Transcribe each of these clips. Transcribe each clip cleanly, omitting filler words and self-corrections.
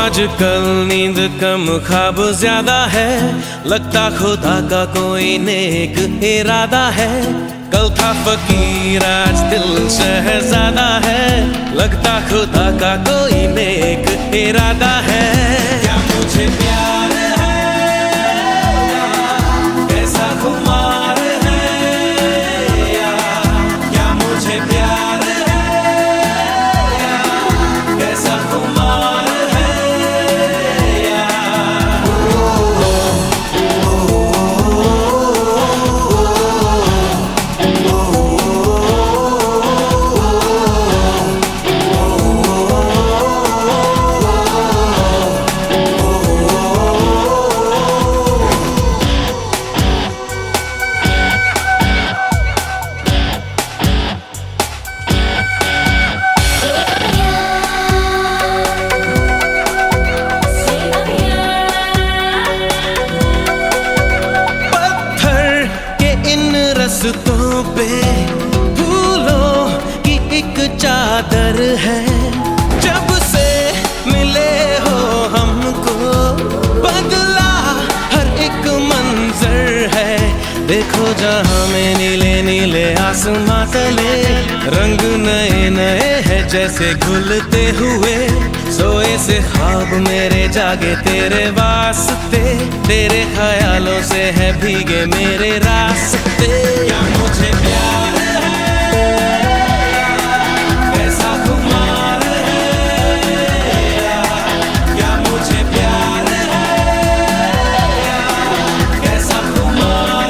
आजकल नींद कम ख्वाब ज्यादा है, लगता खुदा का कोई नेक इरादा है। कल था फकीर आज दिल शहजादा है, लगता खुदा का कोई नेक इरादा है। क्या मुझे प्यार है कैसा खुमार है या क्या मुझे प्यार है कैसा खुमार रस्तों पे फूलों की एक चादर है। जब से मिले हो हमको बदला हर एक मंजर है। देखो जहां में नीले नीले आसमां तले रंग नए नए हैं जैसे घुलते हुए। सोए से ख्वाब मेरे जागे तेरे वास्ते, तेरे ख्यालों से है भीगे मेरे रास्ते। क्या मुझे प्यार है कैसा खुमार है क्या मुझे प्यार है कैसा खुमार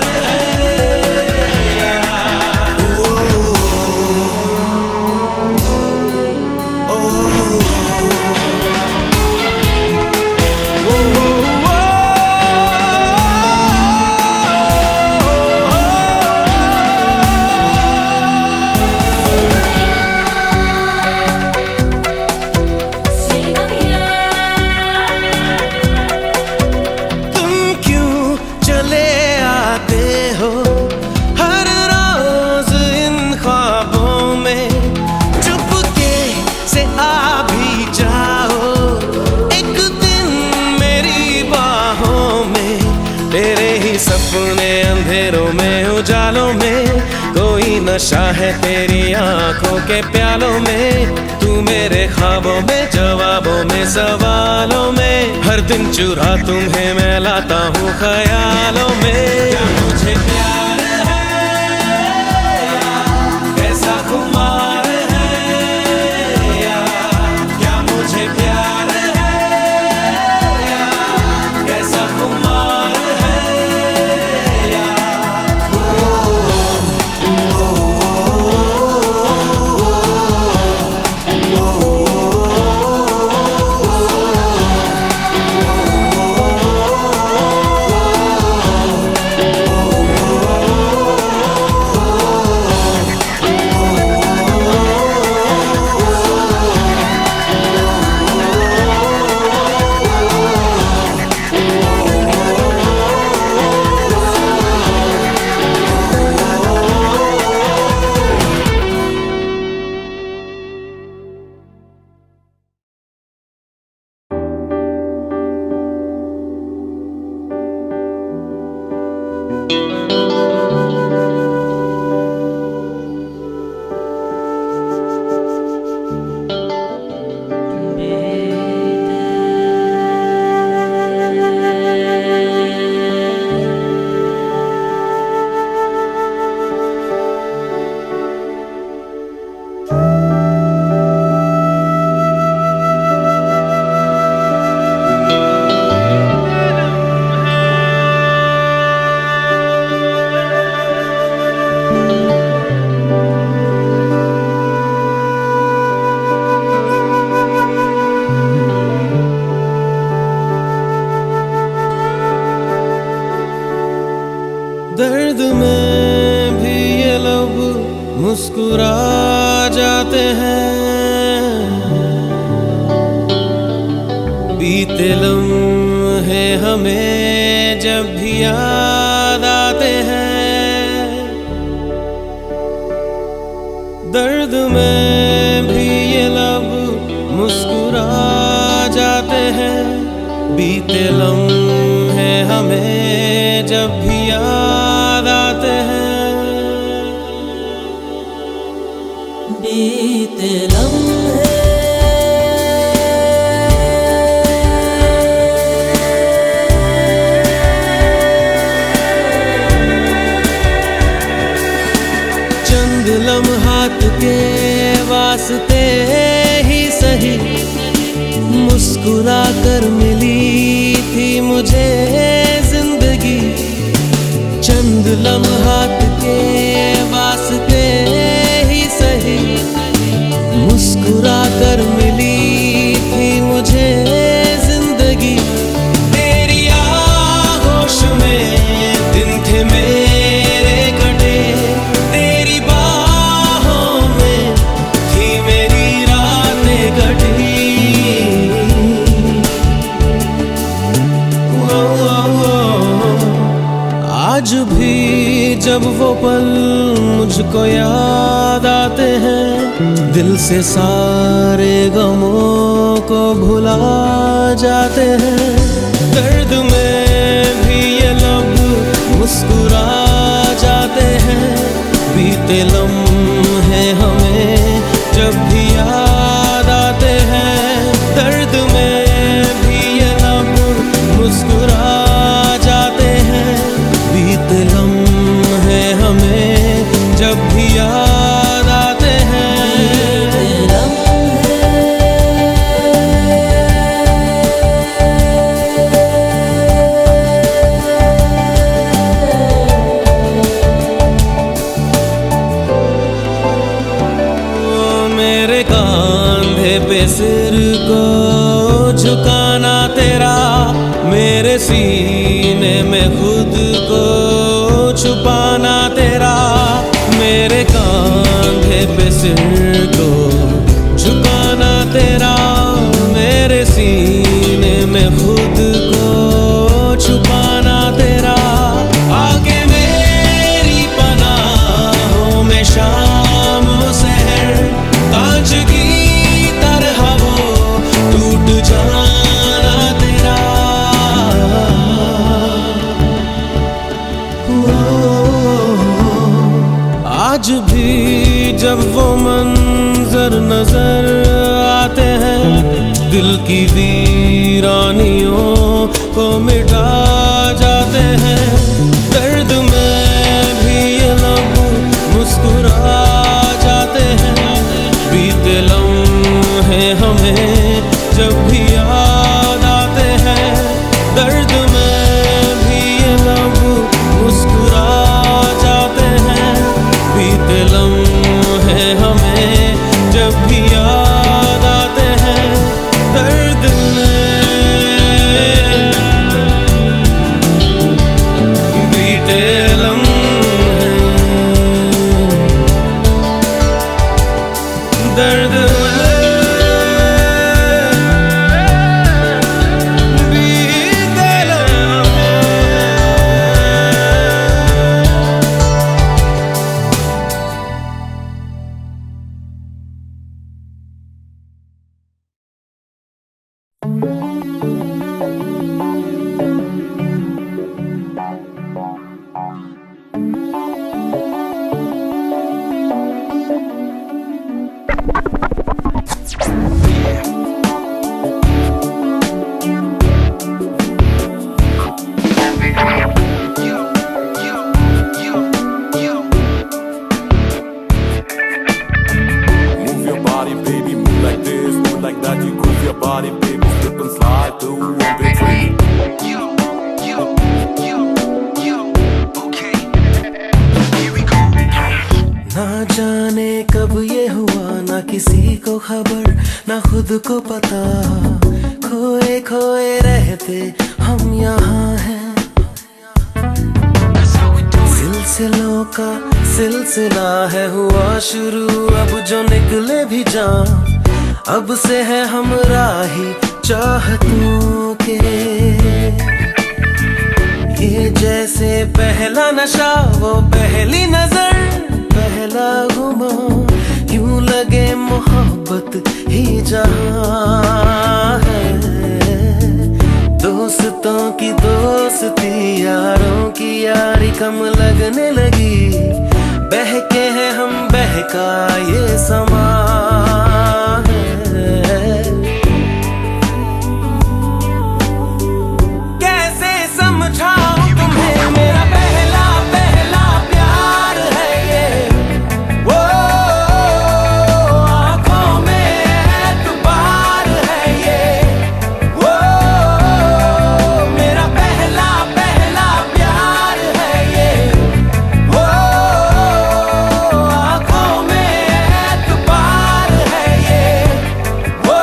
सपने अंधेरों में उजालों में। कोई नशा है तेरी आंखों के प्यालों में। तू मेरे ख्वाबों में जवाबों में सवालों में। हर दिन चुरा तुम्हें मैं लाता हूँ ख्यालों में। क्या मुझे प्यार है कैसा खुमार है या क्या मुझे प्यार है कैसा खुमार दर्द में भी ये लब मुस्कुरा जाते हैं। बीते लम्हे हमें जब भी याद आते हैं। दर्द में भी ये लब मुस्कुरा जाते हैं। बीते लम्हे हमें जब भी याद आते हैं। बीते लम्हे चंद लम्हात के वास्ते ही सही मुस्कुरा कर मिली थी मुझे जिंदगी। चंद लम्हात के वास्ते ही सही मुस्कुरा कर मिली थी मुझे जिंदगी। तेरी आगोश में दिन थे मेरे कटे, तेरी बाहों में थी मेरी रातें कटी। आज भी जब वो पल मुझको याद आते हैं, दिल से सारे गमों को भुला जाते हैं। दर्द में भी ये लब मुस्कुरा जाते हैं। बीते लम्हे हमें जब भी याद आते हैं। दर्द में भी ये लब मुस्कुरा जाते हैं। बीते लम्हे हमें जब भी याद आते हैं। मेरे कांधे पे सिर को झुकाना तेरा, मेरे सीने में खुद को छुपाना तेरा। मेरे कांधे पे सिर को झुकाना तेरा, मेरे सीने में खुद को छुपाना तेरा। आके मेरी पनाहों में शाम सहर, कांच की तरह वो टूट जाना तेरा। आज भी जब वो मंजर नजर आते हैं, दिल की वीरानियों को मिटा जाते हैं। दर्द में भी ये लब मुस्कुरा जाते हैं। बीते लम्हे हमें जब भी याद आते हैं। दर्द में भी ये लब मुस्कुरा जाते हैं। बीते लम्हे हमें जब भी याद आते हैं। दर्द में बीते लम्हे दर्द खबर ना खुद को पता, खोए खोए रहते हम यहाँ हैं। सिलसिलों का सिलसिला है हुआ शुरू, अब जो निकले भी जान अब से है हम राही चाहतों के। ये जैसे पहला नशा वो पहली नजर पहला घुमा यूं लगे मोहब्बत ही जहां है। दोस्तों की दोस्ती यारों की यारी कम लगने लगी। बहके हैं हम बहका ये समा है। कैसे समझाऊं तुम्हें मेरा पहला पहला प्यार है ये। वो आंखों में एतबार है ये। वो मेरा पहला पहला प्यार है ये। वो आंखों में एतबार है ये। वो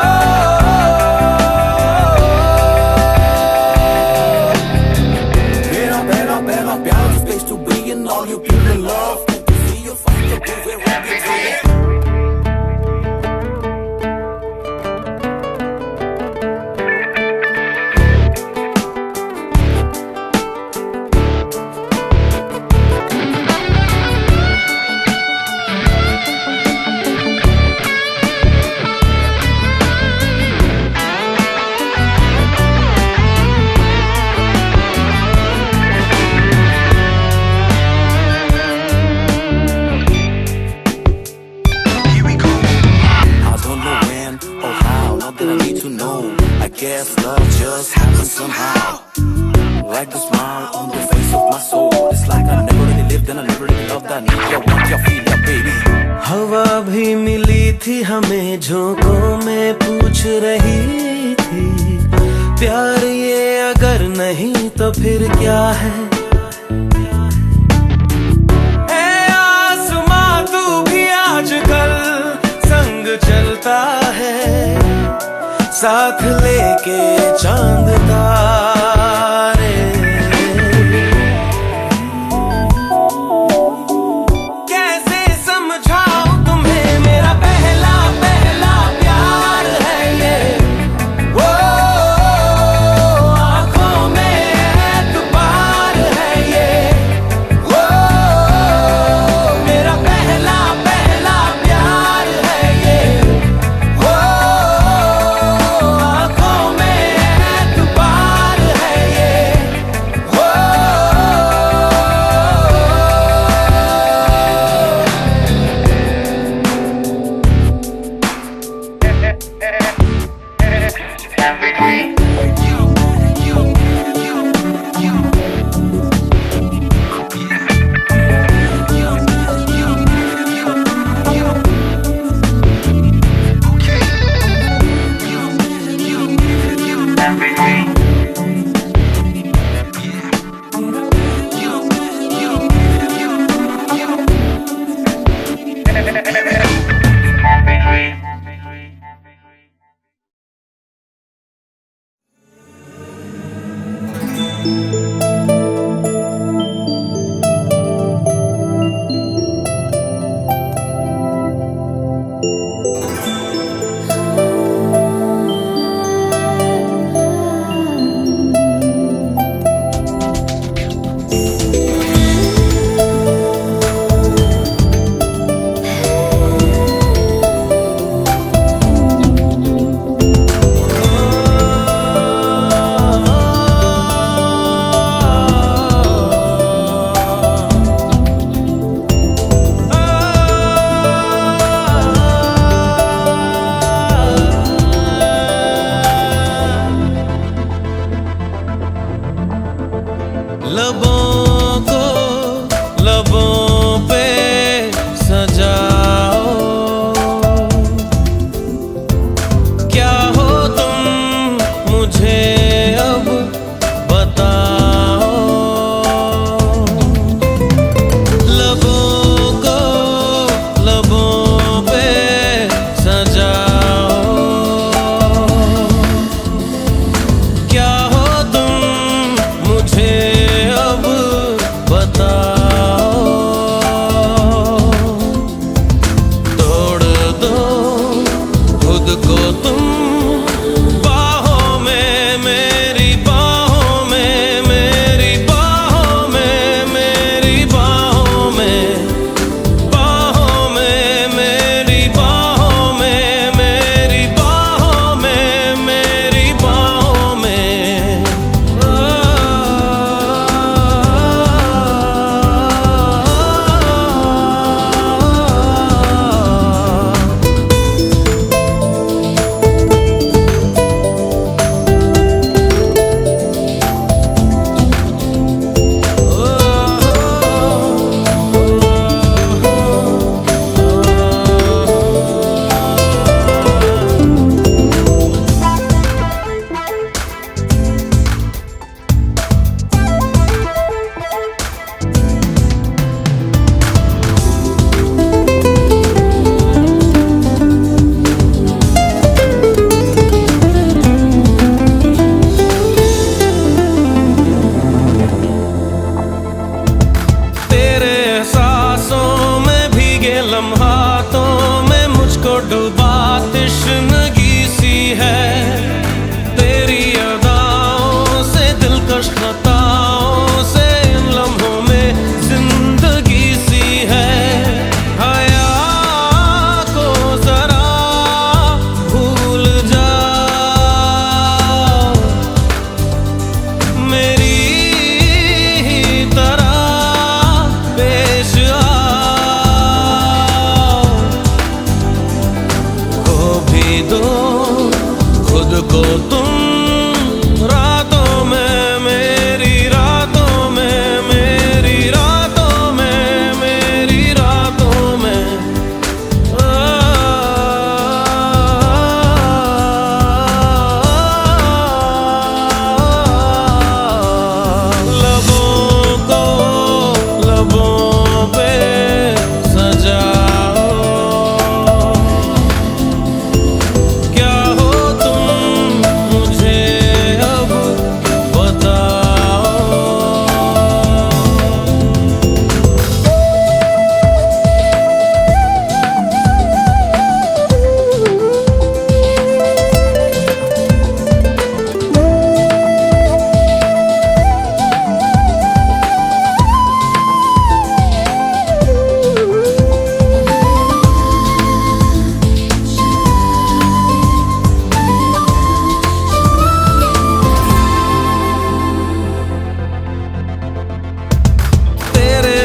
मेरा पहला पहला प्यार is place to be and all you people in love. Good to see you find the proof and rock it to you. I don't know when or how, not that I need to know. I guess love just happens somehow. Like the smile on the face of my soul. It's like I never really lived and I never really loved. I need ya, want ya, feel ya, baby. हवा भी मिली थी हमें झोंकों में पूछ रही थी प्यार ये अगर नहीं तो फिर क्या है। ए आसमां तू भी आजकल संग चलता है साथ लेके चांद तारे। कैसे समझाऊं तुम्हें मेरा पहला पहला प्यार है ये। वो आंखों में एतबार है ये। वो मेरा पहला पहला प्यार है ये। वो आंखों में एतबार है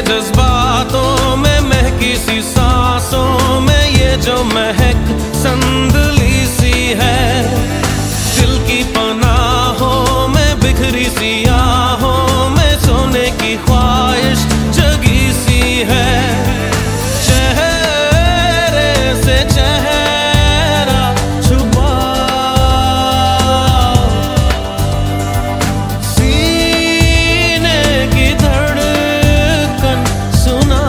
जज्बातों में, महकी सी सांसों में ये जो महक संदली सी है। दिल की पनाहों में, बिखरी सी आहों में, सोने की ख्वाहिश जगी सी है। चेहरे से चेहरा छुपा, सीने की धड़कन सुना,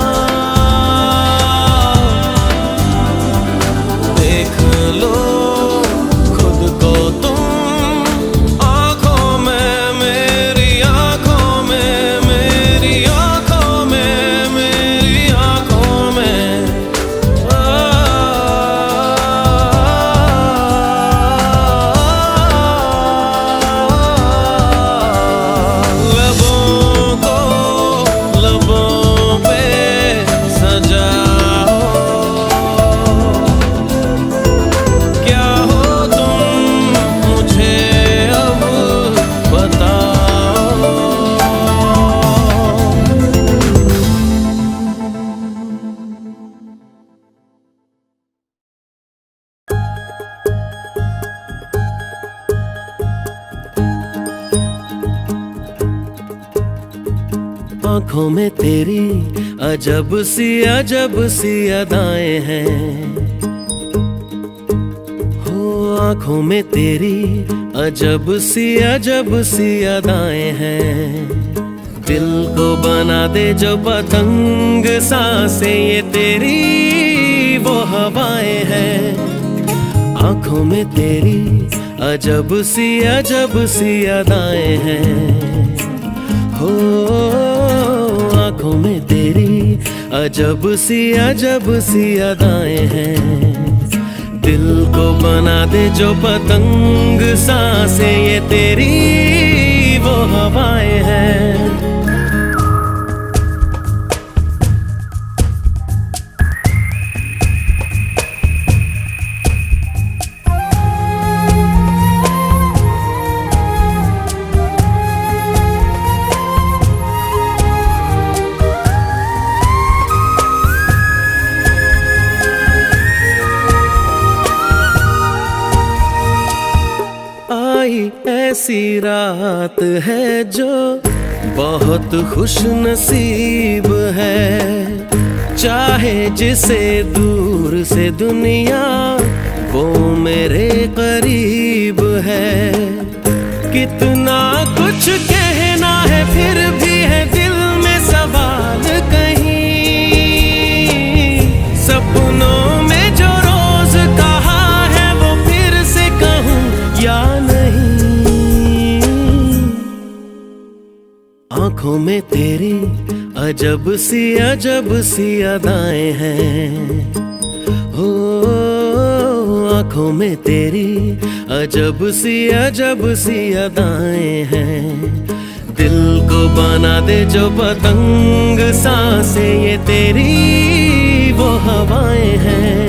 देख लो खुद को तुम आंखों में, मेरी आंखों में, मेरी आंखों में, मेरी आंखों में। लबों को लबों पे सजाओ, क्या हो तुम मुझे अब बताओ। आंखों में तेरी अजब सी अदाएं हैं। हो आंखों में तेरी अजब सी अदाएं हैं। दिल को बना दे जो पतंग सांसें, ये तेरी वो हवाएं हैं। आंखों में तेरी अजब सी अदाएं हैं। हो आंखों में तेरी अजब सी अदाएं हैं। दिल को बना दे जो पतंग सांसें, ये तेरी वो हवाएं हैं। आई ऐसी रात है जो बहुत खुश नसीब है। चाहे जिसे दूर से दुनिया, वो मेरे करीब है। कितना कुछ कहना है, फिर भी है दिल में सवाल कहीं। सपनों में जो रोज कहा है, वो फिर से कहूँ या नहीं। आंखों में तेरी अजब सी अदाएं हैं। हो आंखों में तेरी अजब सी अदाएं हैं। दिल को बना दे जो पतंग सांसें, ये तेरी वो हवाएं हैं।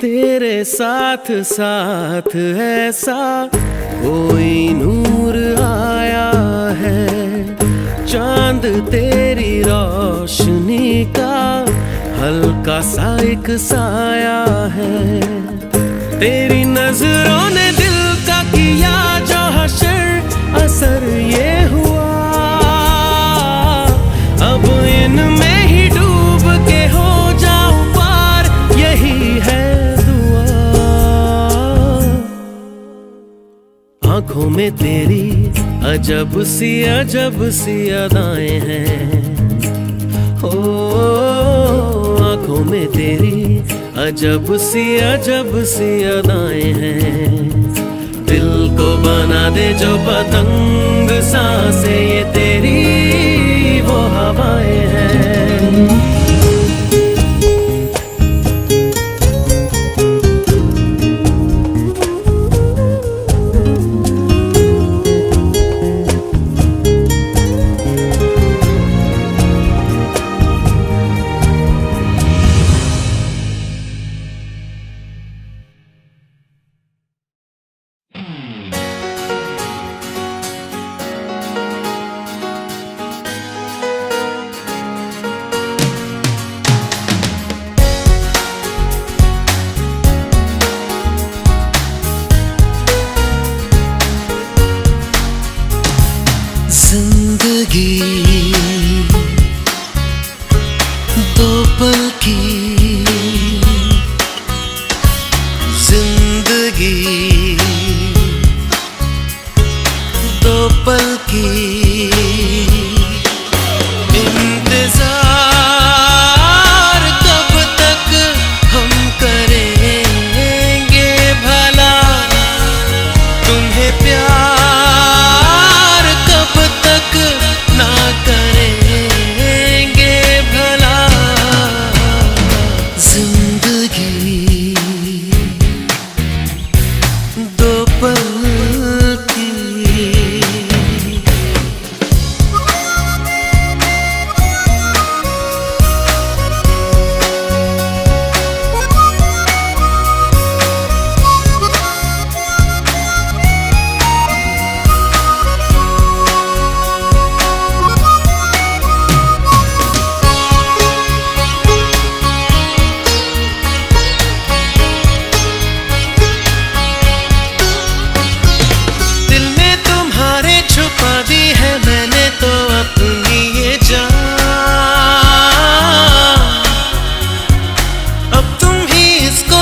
तेरे साथ साथ ऐसा कोई नूर आया है। चांद तेरी रोशनी का हल्का सा एक साया है। तेरी नजरों ने दिल का किया जो हशर, असर ये हुआ। अब इनमें ही डूब के हो जाऊं पार, यही है आंखों में तेरी अजब सी अदाएं हैं। हो आंखों में तेरी अजब सी अदाएं हैं। दिल को बना दे जो पतंग सांसें, ये तेरी वो हवाएं हैं। दो पल की जिंदगी, दो पल की इंतजार, कब तक हम करेंगे भला तुम्हें प्यार, कब तक ना करेंगे भला। जिंदगी दो पल की।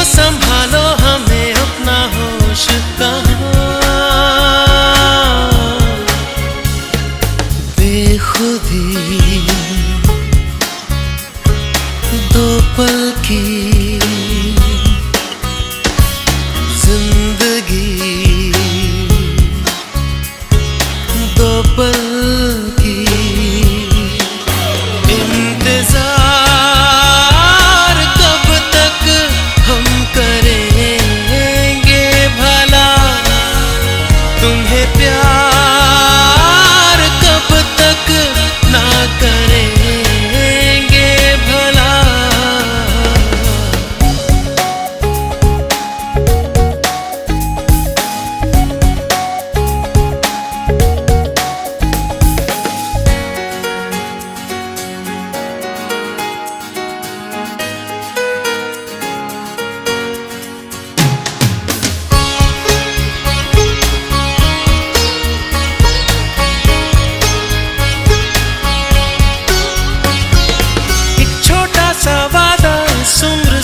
संभालो हमें अपना होश कहाँ, बेखुदी दो पल की जिंदगी, दो पल की इंतजार, कब तक हम करेंगे भला तुम्हें प्यार, कब तक ना करेंगे भला।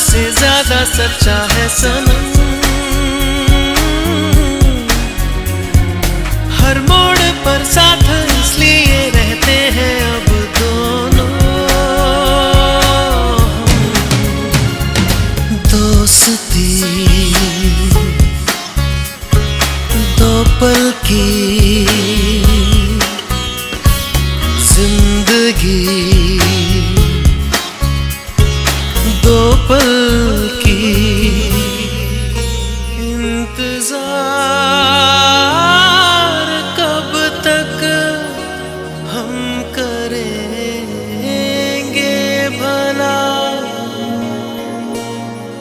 से ज्यादा सच्चा है सनम, हर मोड़ पर साथ इसलिए रहते हैं अब दोनों। दोस्ती दो पल की जिंदगी, दो पल की इंतजार, कब तक हम करेंगे भला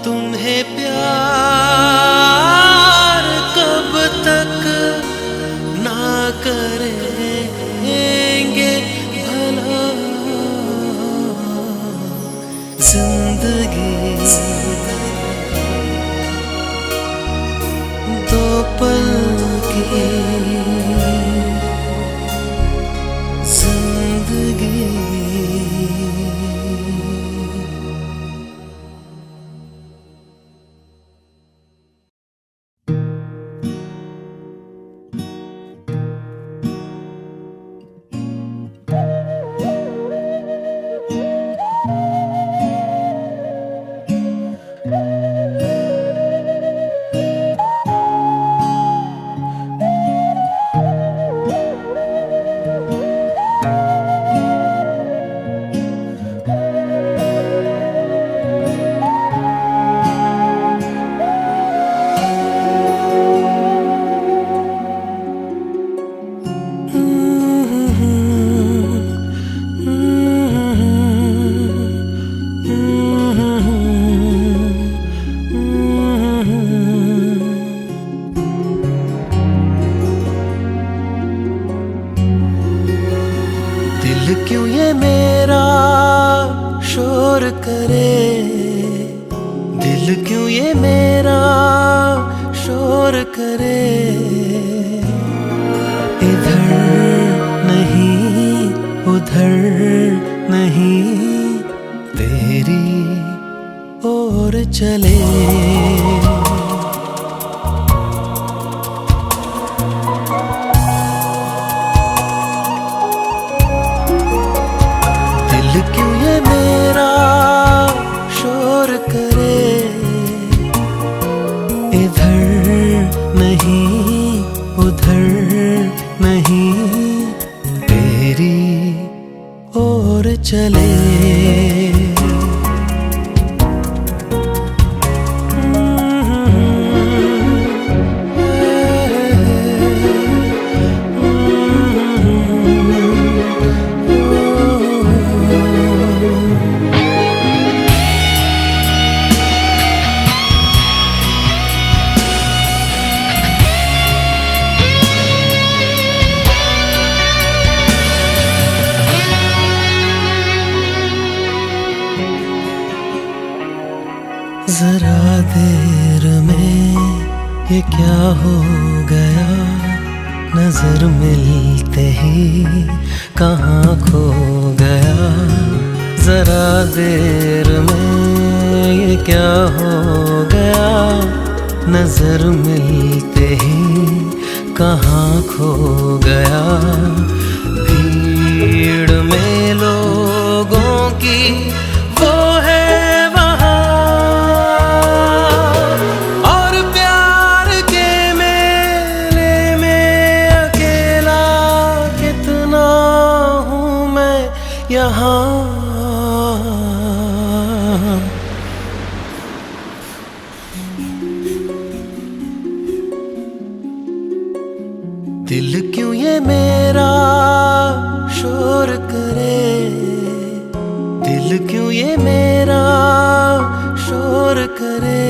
तुम्हें प्यार, कब तक ना करेंगे भला। जिंदगी दो पल की जिंदगी। उधर नहीं ओर चले। दिल क्यों ये मेरा शोर करे, इधर नहीं उधर नहीं तेरी ओर चले। जरा देर में ये क्या हो गया, नजर मिलते ही कहाँ खो गया। जरा देर में ये क्या हो गया, नजर मिलते ही कहाँ खो गया। भीड़ में लोगों की वो है यहाँ। दिल क्यों ये मेरा शोर करे, दिल क्यों ये मेरा शोर करे।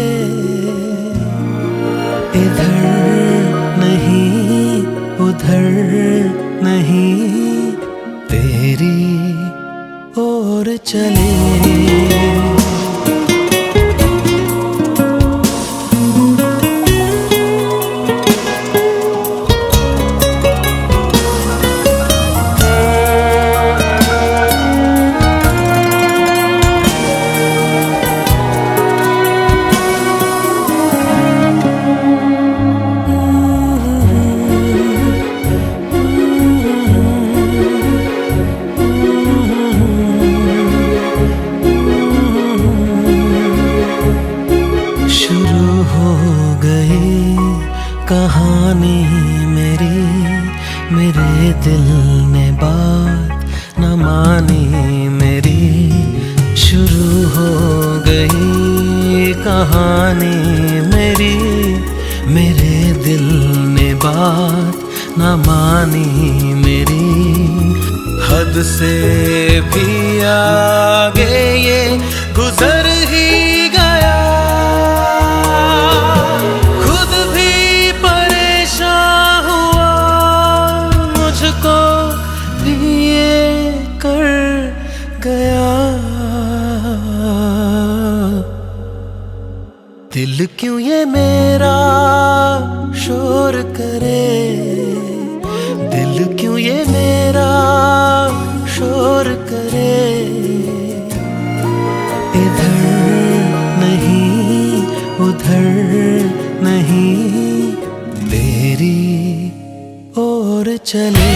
इधर नहीं उधर नहीं तेरी ओर चले। कहानी मेरी, मेरे दिल ने बात न मानी मेरी। शुरू हो गई कहानी मेरी, मेरे दिल ने बात न मानी मेरी। हद से भी आगे ये गुजर ही गया, दिल क्यों ये मेरा शोर करे, दिल क्यों ये मेरा शोर करे। इधर नहीं उधर नहीं तेरी ओर चले।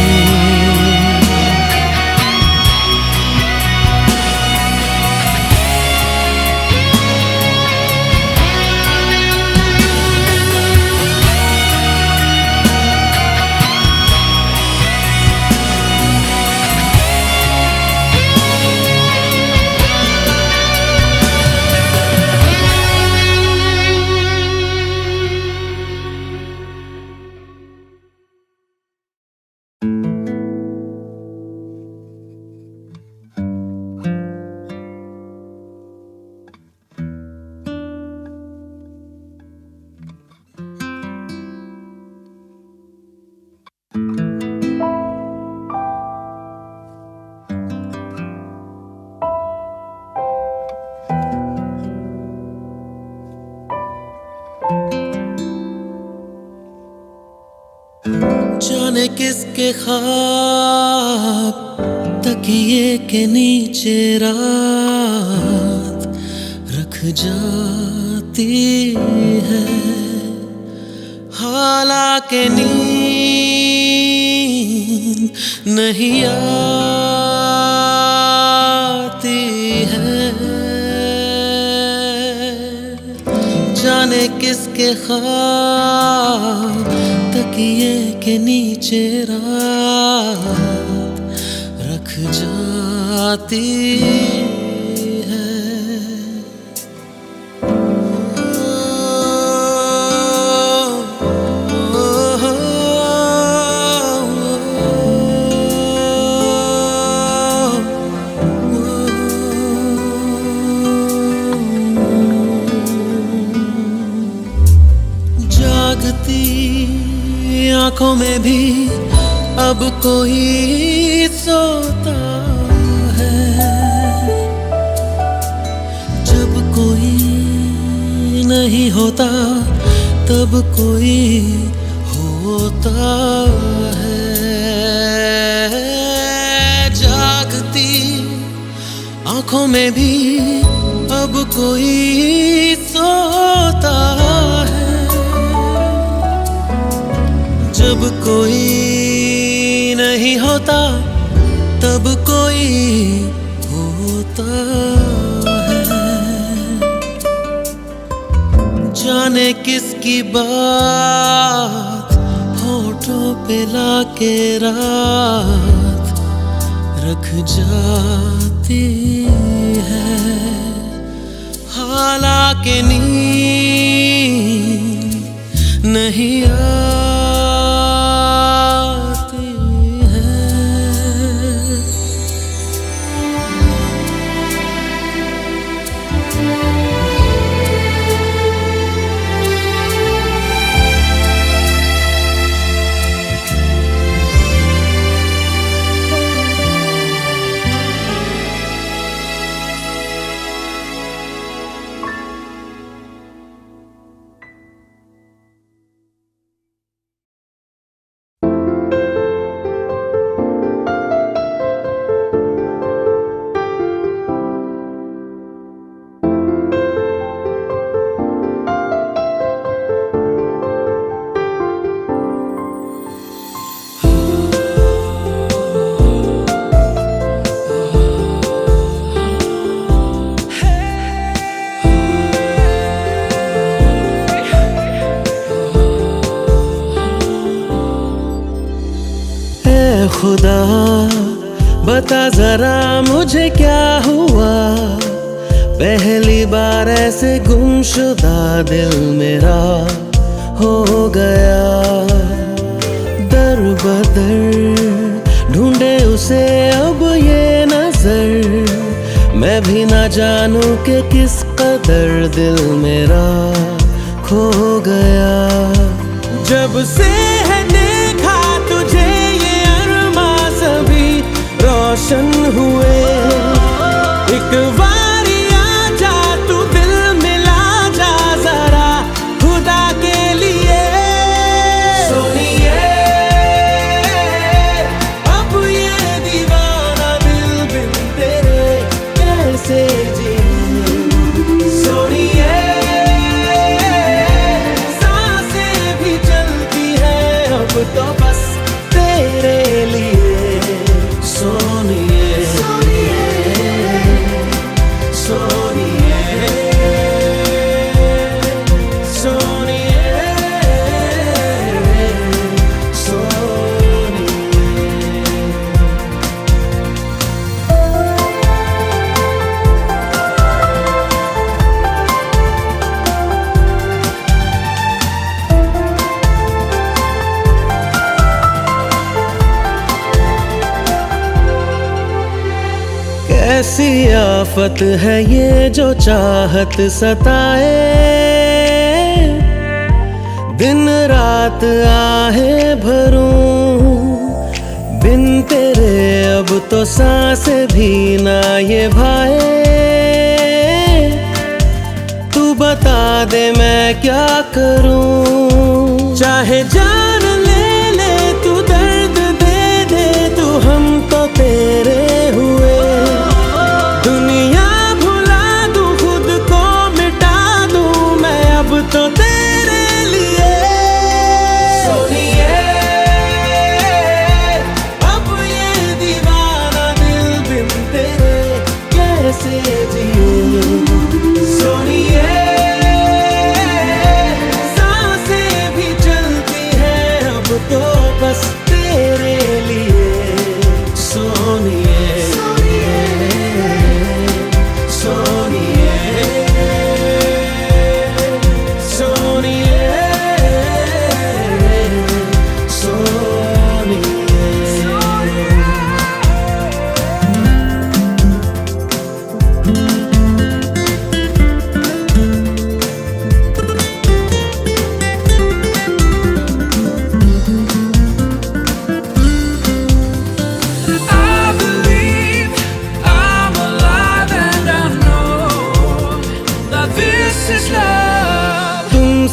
जाने किसके ख्वाब तकिए के नीचे रात रख रख जाती है, हालांकि नींद नहीं आती है। जाने किसके ख्वाब तकिए के नीचे रात रख जाती है। जागती आंखों में भी अब कोई सोता है, जब कोई नहीं होता तब कोई होता है। जागती आंखों में भी अब कोई सोता है, जब कोई नहीं होता तब कोई होता है। जाने किसकी बात होठों पे लाके रात रख जाती है, हालांकि नींद नहीं आती है। खुदा बता जरा मुझे क्या हुआ, पहली बार ऐसे गुमशुदा दिल मेरा हो गया। दर बदर ढूंढे उसे अब ये नजर, मैं भी ना जानूं कि किस कदर दिल मेरा खो गया। जब से है देखा तुझे रोशन हुए, एक बारी आजा तू दिल मिला जा जरा खुदा के लिए। सोनिए अब ये दीवाना दिल बिन तेरे कैसे जी। सोनिए सांसें भी चलती है अब तो बस तेरे लिए। सोनिए सोनिए सोनिए सोनिए सोनिए। ऐसी आफत है ये जो चाहत सताए, दिन रात आहे भरूं बिन तेरे अब तो सांसें भी ना ये भाए। तू बता दे मैं क्या करूं, चाहे जान ले ले तू दर्द दे दे तू, हम तो तेरे हुए। दुनिया भुला दूं खुद को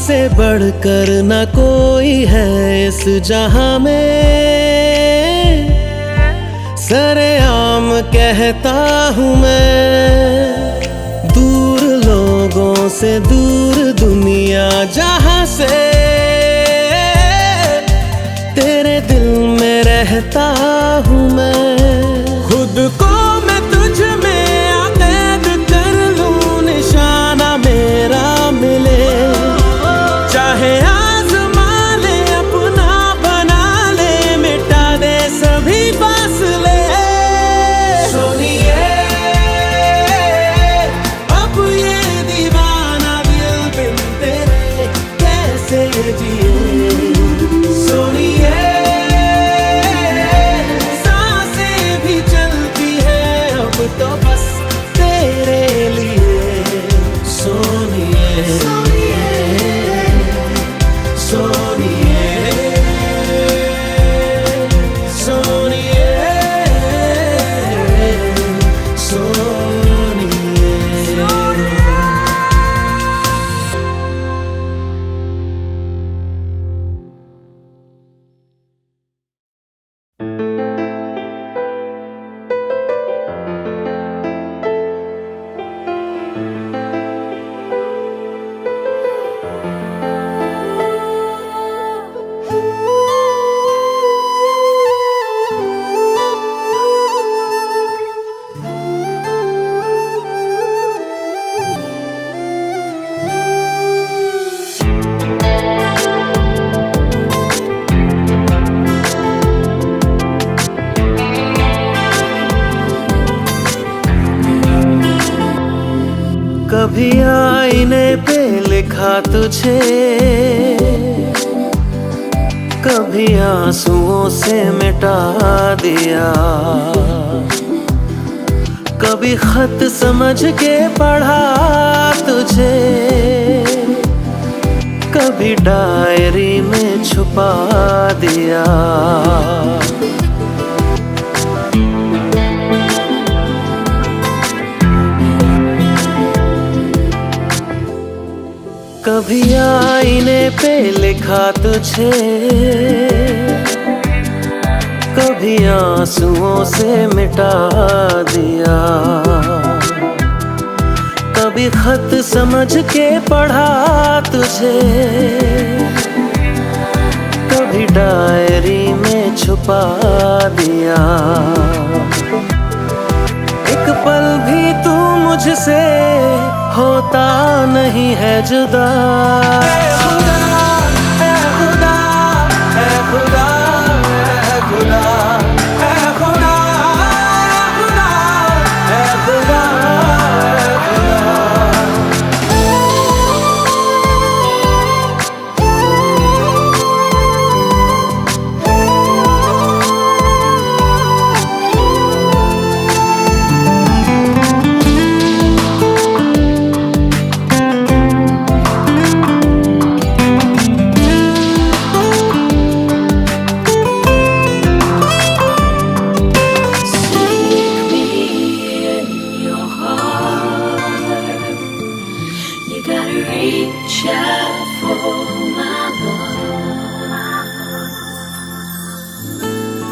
से बढ़कर न कोई है इस जहां में, सरेआम कहता हूँ मैं। दूर लोगों से दूर दुनिया जहां से, तेरे दिल में रहता हूँ मैं। खुद को मैं तुझ में आकैद कर लूं, निशाना मेरा मिले, चाहे आज़मा ले अपना बना ले, मिटा दे सभी फासले। सोनिए अब ये दीवाना दिल बिन तेरे कैसे जिए। सोनिए तो बस तेरे लिए। सोनिए सोनिए सोनिए सोनिए। कभी आईने पे लिखा तुझे, कभी आंसुओं से मिटा दिया, कभी खत समझ के पढ़ा तुझे, कभी डायरी में छुपा दिया। कभी आईने पे लिखा तुझे, कभी आंसुओं से मिटा दिया, कभी खत समझ के पढ़ा तुझे, कभी डायरी में छुपा दिया। एक पल भी तू मुझसे होता नहीं है जुदा। ऐ खुदा ऐ खुदा ऐ खुदा ऐ खुदा ऐ खुदा ऐ खुदा ऐ खुदा।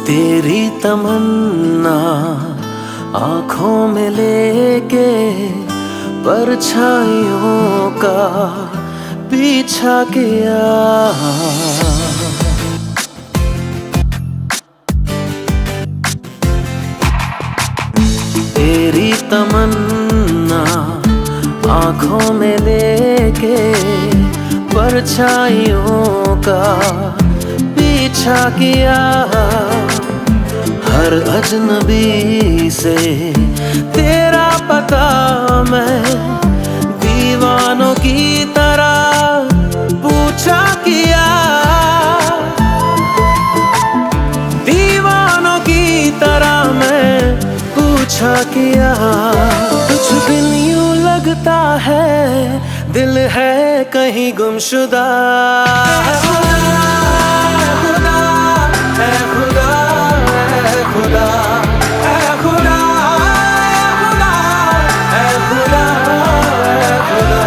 तेरी तमन्ना आँखों में लेके परछाइयों का पीछा किया। तेरी तमन्ना आँखों में लेके परछाइयों का पीछा किया। हर अजनबी से तेरा पता मैं दीवानों की तरह पूछा किया। दीवानों की तरह मैं पूछा किया। कुछ दिन यूं लगता है दिल है कहीं गुमशुदा। खुदा है खुदा है खुदा है खुदा है खुदा है खुदा।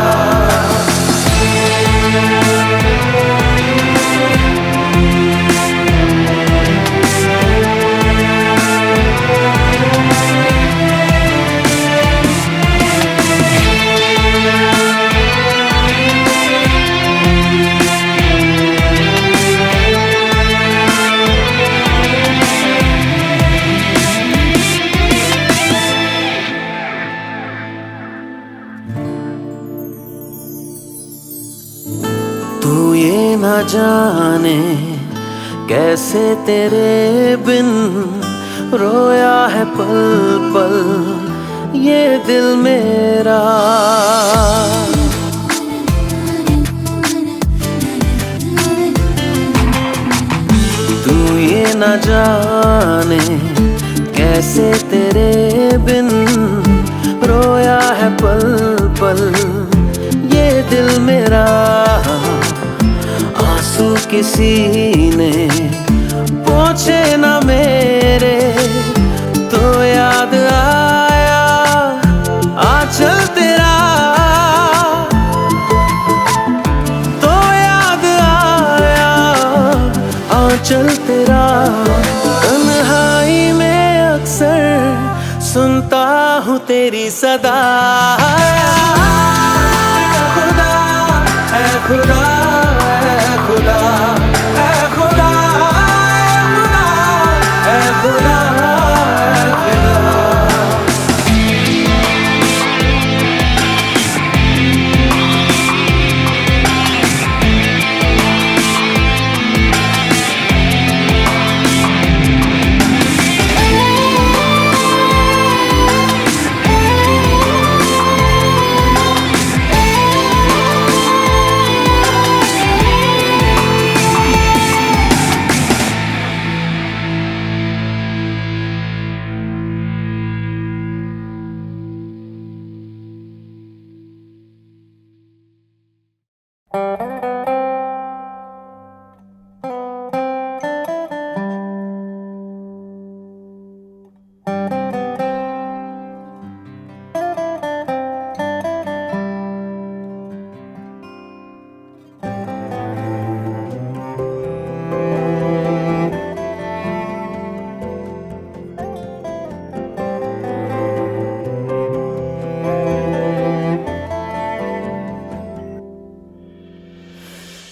ये न जाने कैसे तेरे बिन रोया है पल पल ये दिल मेरा। तू ये न जाने कैसे तेरे बिन रोया है पल पल ये दिल मेरा। आंसू किसी ने पोंछे न मेरे तो याद आया आंचल तेरा। तो याद आया आंचल तेरा। तन्हाई में अक्सर सुनता हूँ तेरी सदा। खुदा है खुदा है खुदा है खुदा है खुदा है खुदा।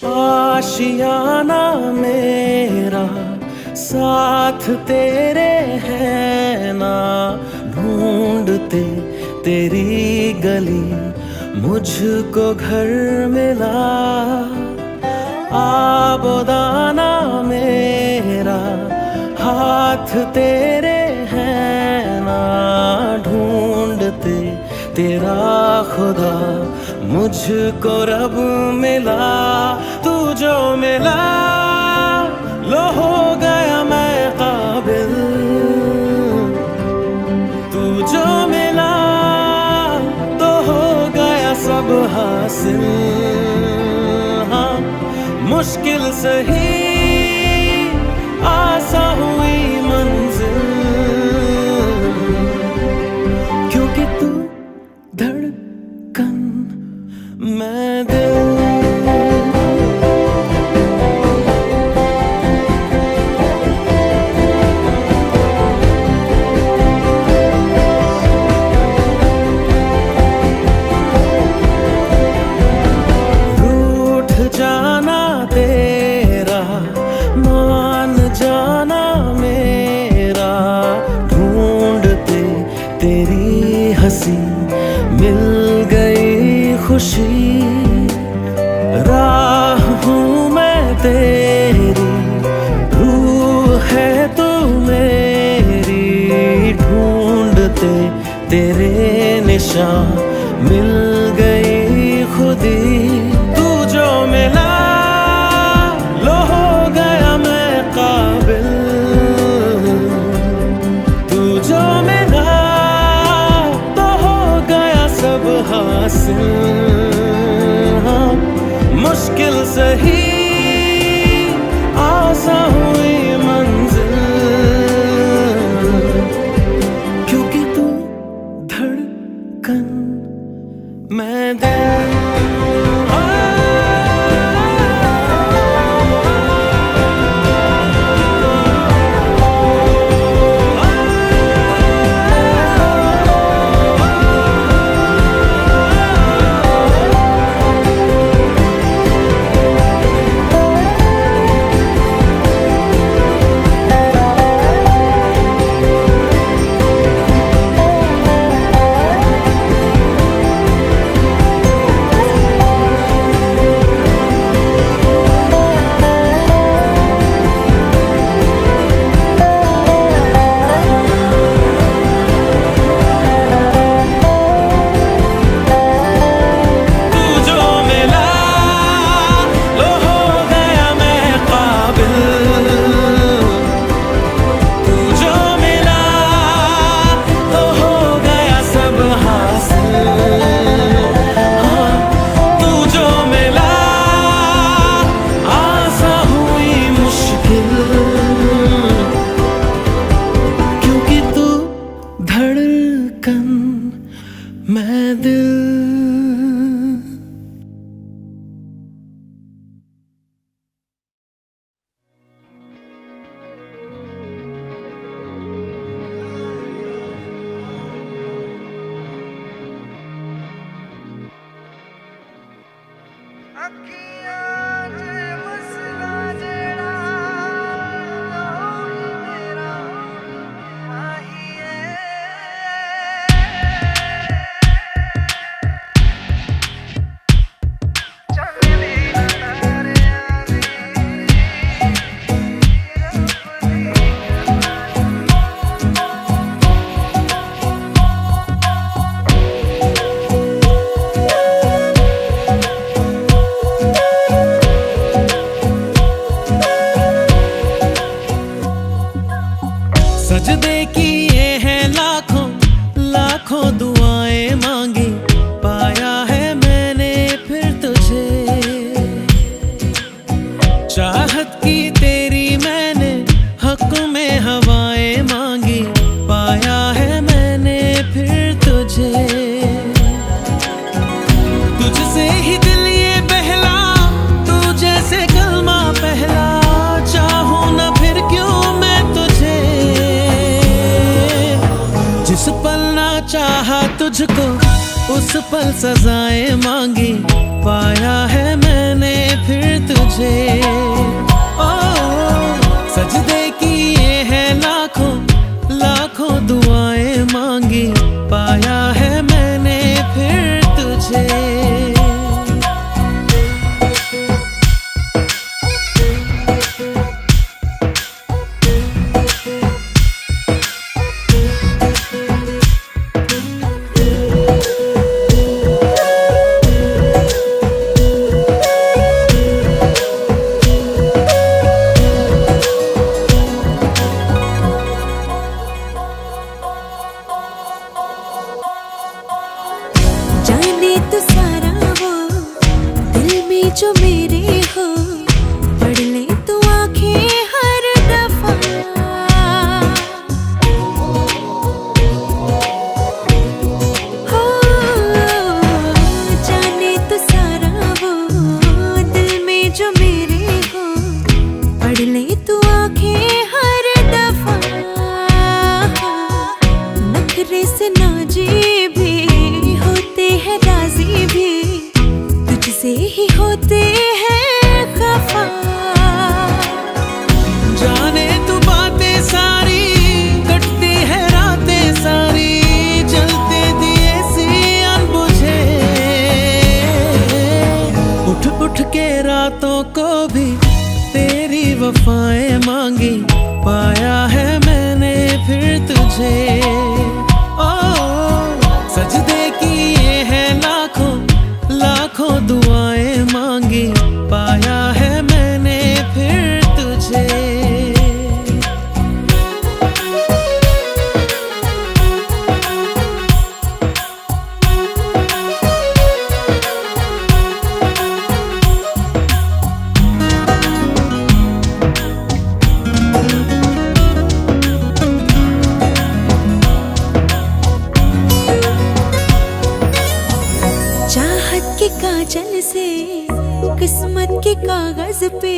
आशियाना मेरा साथ तेरे है ना। ढूंढते तेरी गली मुझको घर मिला। आबोदाना मेरा हाथ तेरे है ना। ढूंढते तेरा खुदा मुझको रब मिला। तू जो मिला लो हो गया मैं काबिल। तू जो मिला तो हो गया सब हासिल। हाँ मुश्किल सही आसा हुई मंजिल। क्योंकि तू धड़कन मैं दिल। हंसी मिल गई खुशी। राह हूँ मैं तेरी रूह है तू मेरी। ढूंढते तेरे निशान मिल गई खुदी। तू जो मिला लो हो गया मैं काबिल। तू जो मिला सब हासिल। हाँ मुश्किल सही आसा हुई मंजिल। क्योंकि तू धड़कन मैं दिल। मैं दिल। सजदे किए हैं लाखों लाखों दुआएं मांगी, पाया है मैंने फिर तुझे। चाहत की तेरी मैंने हक में हवाएं मांगी, पाया है मैंने फिर तुझे। तुझसे ही दिल ये बहला, तू जैसे कलमा पहला, चाहूं ना फिर क्यों मैं तुझे। जिस पल ना चाहा तुझको उस पल सजाएं मांगी, पाया है मैंने फिर तुझे। ओ सजदे किए हैं लाखों लाखों दुआएं मांगी, पाया है मैंने फिर तुझे। जाने तो सारा वो दिल में जो मेरे हो, पढ़ ले तू आंखें हर दफा। हो जाने तो सारा वो दिल में जो मेरे हो, पढ़ ले तू आंखें हर दफा। नखरे से नाजी भी होते हैं, राजी भी तुझसे ही होते हैं खफा। जाने तू बातें सारी, कटती है रातें सारी, जलते दिए सी अनबुझे। उठ उठ के रातों को भी तेरी वफाएं मांगी, पाया है मैंने फिर तुझे। ओ सजदे किए हैं लाखों लाखों दुआएं मांगी, पाया है मैंने फिर तुझे। चाहत के काजल से किस्मत के कागज पे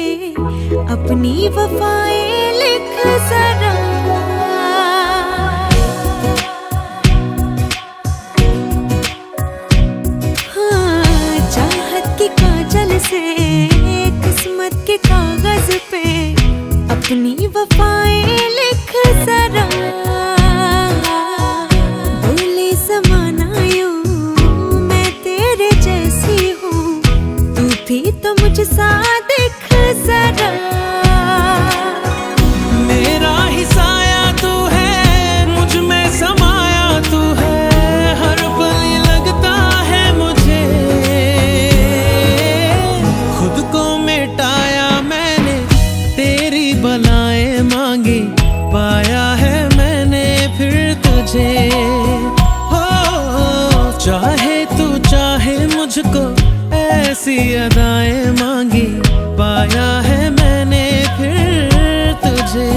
अपनी वफाएं लिख जरा। हाँ चाहत के काजल से किस्मत के कागज पे अपनी वफाएं लिख जरा। बोले ज़माना यूं भी तो मुझ सा दिख जरा। मेरा ही साया तू है, मुझ में समाया तू है, हर पल ये लगता है मुझे। खुद को मिटाया मैंने, तेरी बलाएं मांगी, पाया है मैंने फिर तुझे। हो चाहे तू चाहे मुझको, ऐसी अदाएं मांगी, पाया है मैंने फिर तुझे।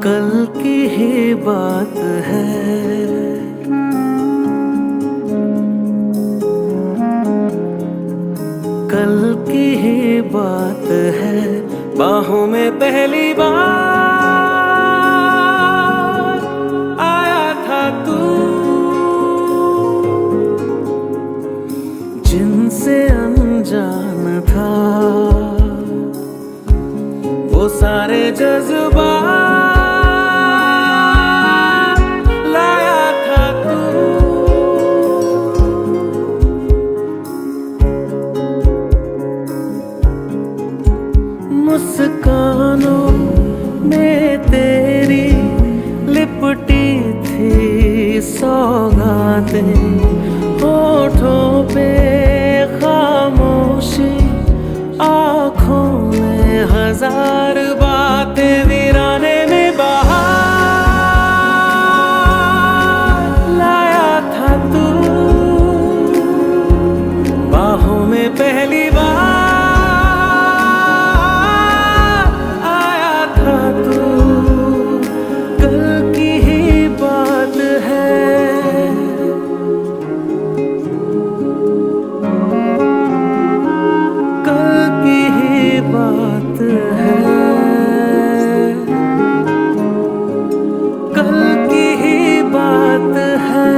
कल की ही बात है। कल की ही बात है, बाहों में पहली बार आया था तू, जिनसे अनजान था वो सारे जज्बात लाया था तू। मुस्कानों में तेरी लिपटी थी सौगातें, होठों पे खामोशी, आँखों में हजार बातें, वीराने में बहार लाया था तू, बाहों में पहली बार आया था तू। कल की ही बात है, कल की ही बात है, कल की ही बात है।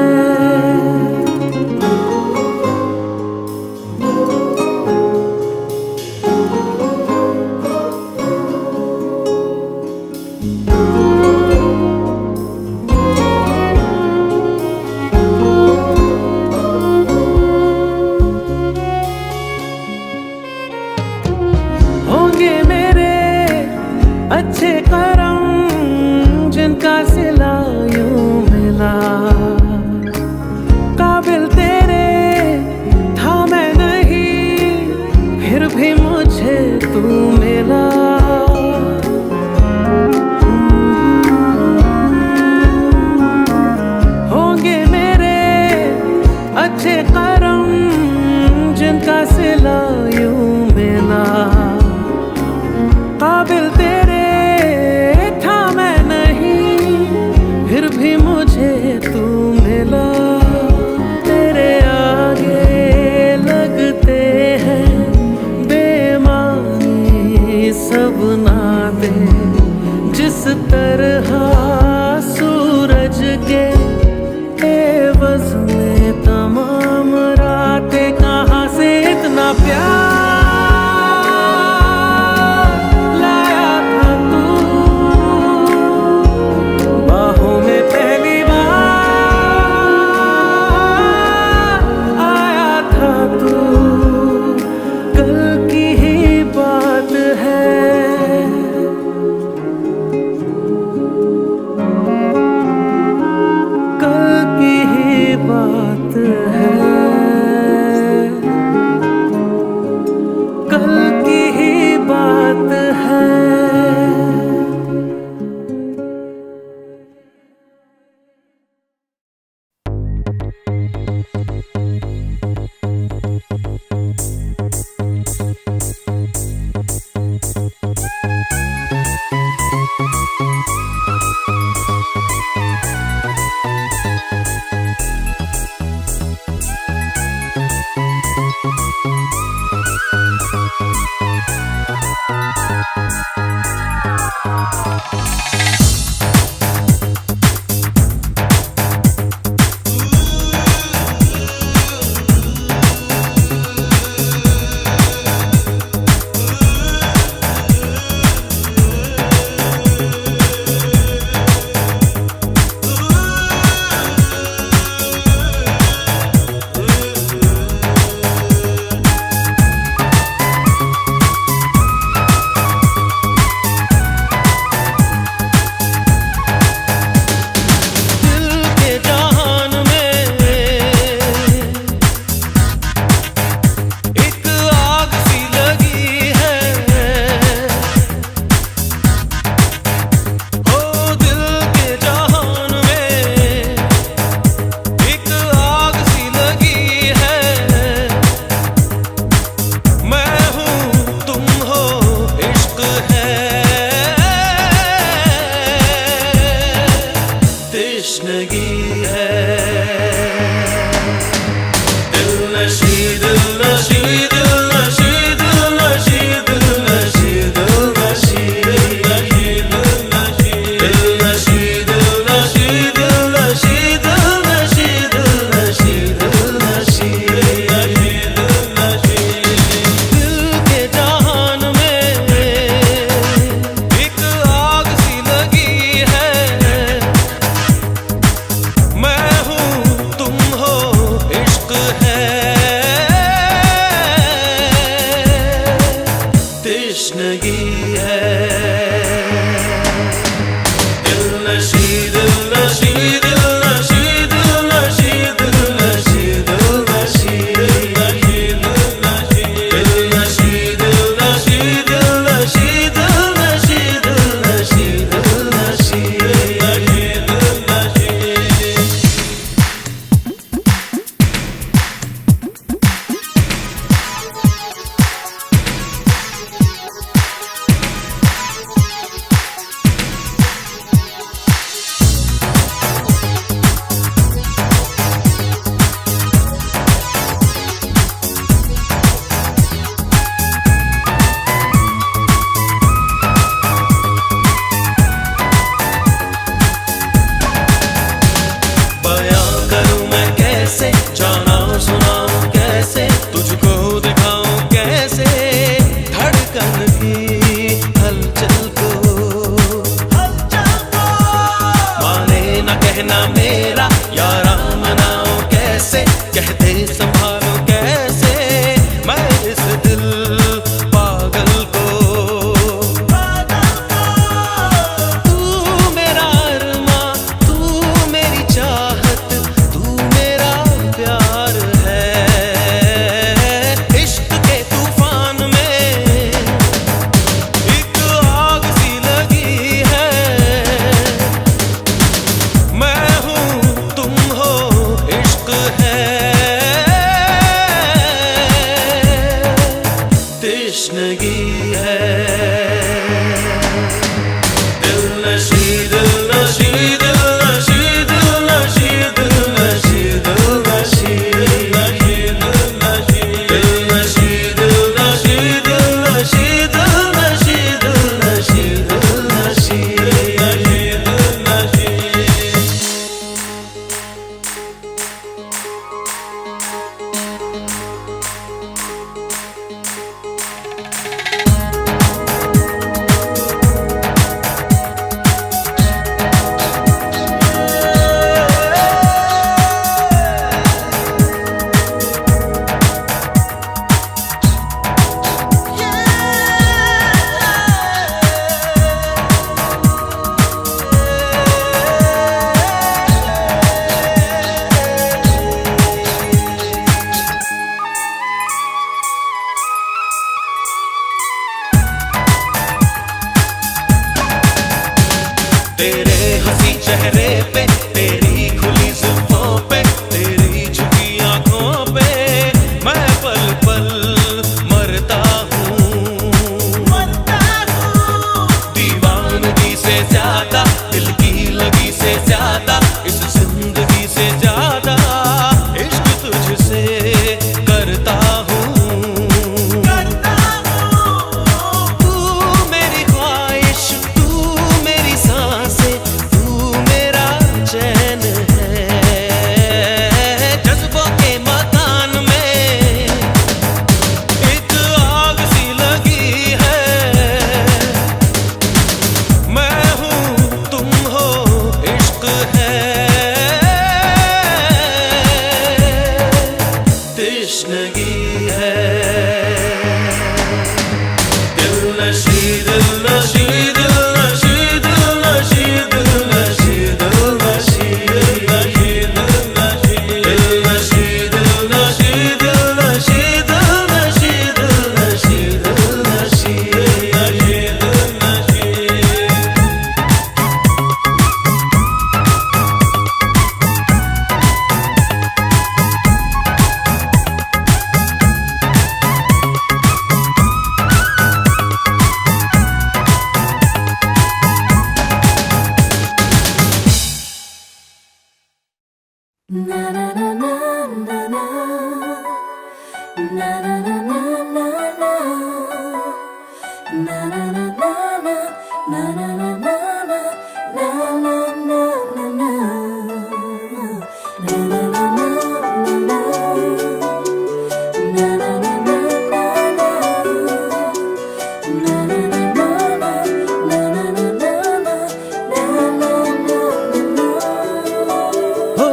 होंगे मेरे अच्छे करम जिनका सिला यूं मिला, काबिल तेरे था मैं नहीं, फिर भी मुझे तू मिला। होंगे मेरे अच्छे करम जिनका सिला यूं मिला, काबिल तेरे था मैं नहीं, फिर भी मुझे तू मिला। तेरे आगे लगते हैं बेमानी सब नाते, जिस तरह सूरज के एवज में तमाम रातें, कहाँ से इतना प्यार नशी दिल नशी दिल नशी दिल नशी दिल नशी दिल नशी दिल नशी दिल नशी दिल नशी दिल नशी दिल नशी दिल नशी दिल नशी दिल के जहान में एक आग सी लगी है मैं हूँ तुम हो इश्क है तृष्णगी है दिल नशी दिल नशी दिल नशी दिल नशी दिल नशी दिल नशी दिल नशी दिल नशी दिल नशी दिल नशी दिल नशी दिल नशी बयां करूं मैं कैसे जाना सुनाऊं कैसे तुझको दिखाऊं कैसे धड़कन की हलचल को माने न कहना मेरा यारा मनाऊं कैसे कहते संभालूं कैसे मैं इस दिल पागल को तू मेरा अरमां तू मेरी चाहत तू मेरा प्यार है इश्क के तूफान में एक आग सी लगी है मैं हूँ तुम हो इश्क है तृष्णगी है दिल नशी दिल नशी दिल नशी दिल नशी दिल नशी दिल नशी दिल नशी दिल नशी दिल नशी दिल नशी दिल नशी दिल नशी दिल नशी तेरे हंसी चेहरे पे तेरी खुली जुल्फों पे तेरी झुकी आंखों पे मैं पल पल मरता हूँ दीवानगी से ज्यादा दिल की लगी से ज्यादा इस जिंदगी से ज्यादा इश्क तुझसे करता हूँ तू मेरी ख्वाहिश तू मेरी सांसें तू मेरा चैन है जज्बों के मकान में एक आग सी लगी है मैं हूँ तुम हो इश्क है तृष्णगी है दिल नशी दिल नशी दिल नशी दिल नशी दिल नशी दिल नशी दिल नशी दिल नशी दिल नशी दिल नशी दिल नशी दिल नशी दिल नशी दिल नशी हो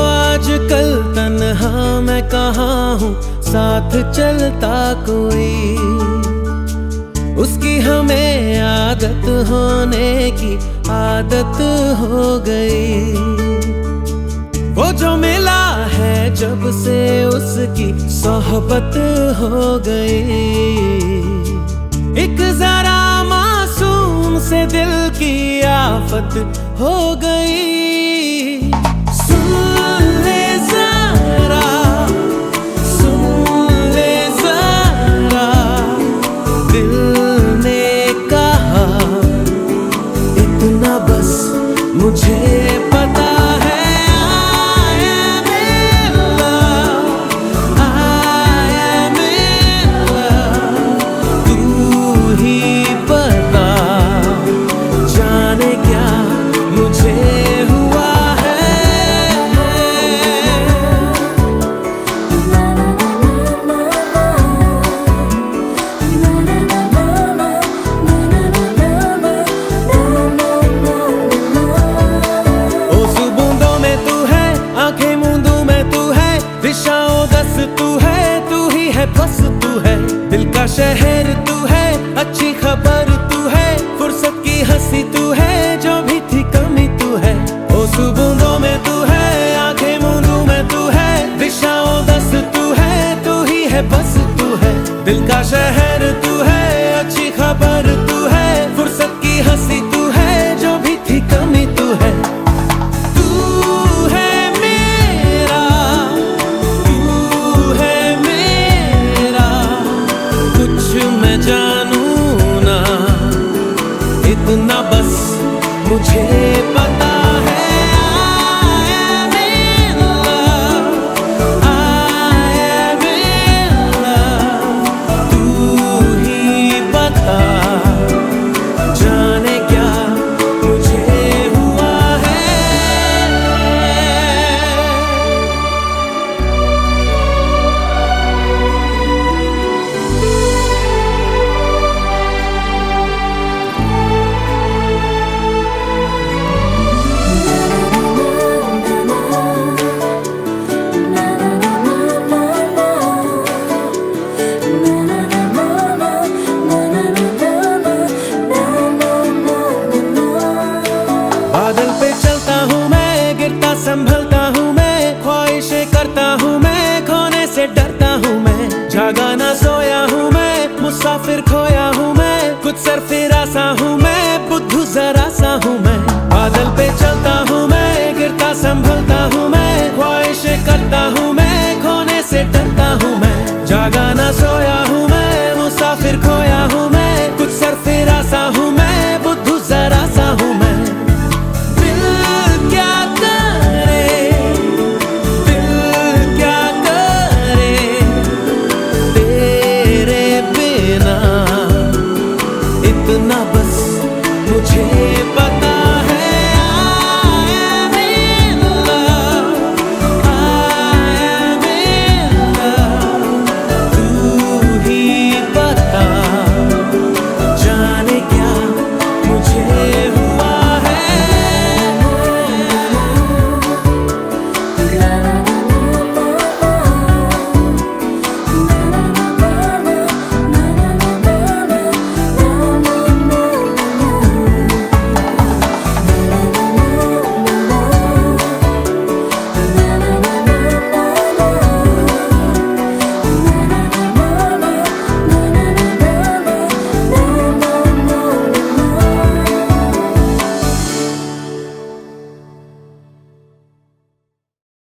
आजकल तन्हा मैं कहाँ हूँ, साथ चलता कोई, उसकी हमें आदत होने की आदत हो गई। वो जो मिला है जब से उसकी सोहबत हो गई, एक जरा मासूम से दिल की आफत हो गई। सुन ले जरा, सुन ले जरा, दिल ने कहा इतना बस मुझे पता है। बस तू है दिल का शहर, तू है अच्छी खबर, तू है फुर्सत की हंसी, तू है जो भी थी कमी, तू है ओ सुबूंदों में तू है, आंखें मूंदों में तू है, दिशाओं दस तू है, तू ही है बस तू है दिल का शहर, तू है अच्छी खबर, तू है फुर्सत की हंसी, तू है जो भी थी कमी, तू है। इतना बस मुझे पता है। I am in love, I am in love, तू ही बता जाने क्या मुझे हुआ है। बादल पे चलता हूँ मैं, गिरता संभलता हूँ मैं, ख्वाहिशें करता हूँ मैं, खोने से डरता हूँ मैं, जागा ना सोया हूँ मैं, मुसाफिर खोया हूँ मैं, कुछ सरफिरा सा हूँ मैं, बुद्धू जरा सा हूँ मैं। बादल पे चलता हूँ मैं, गिरता संभलता हूँ मैं,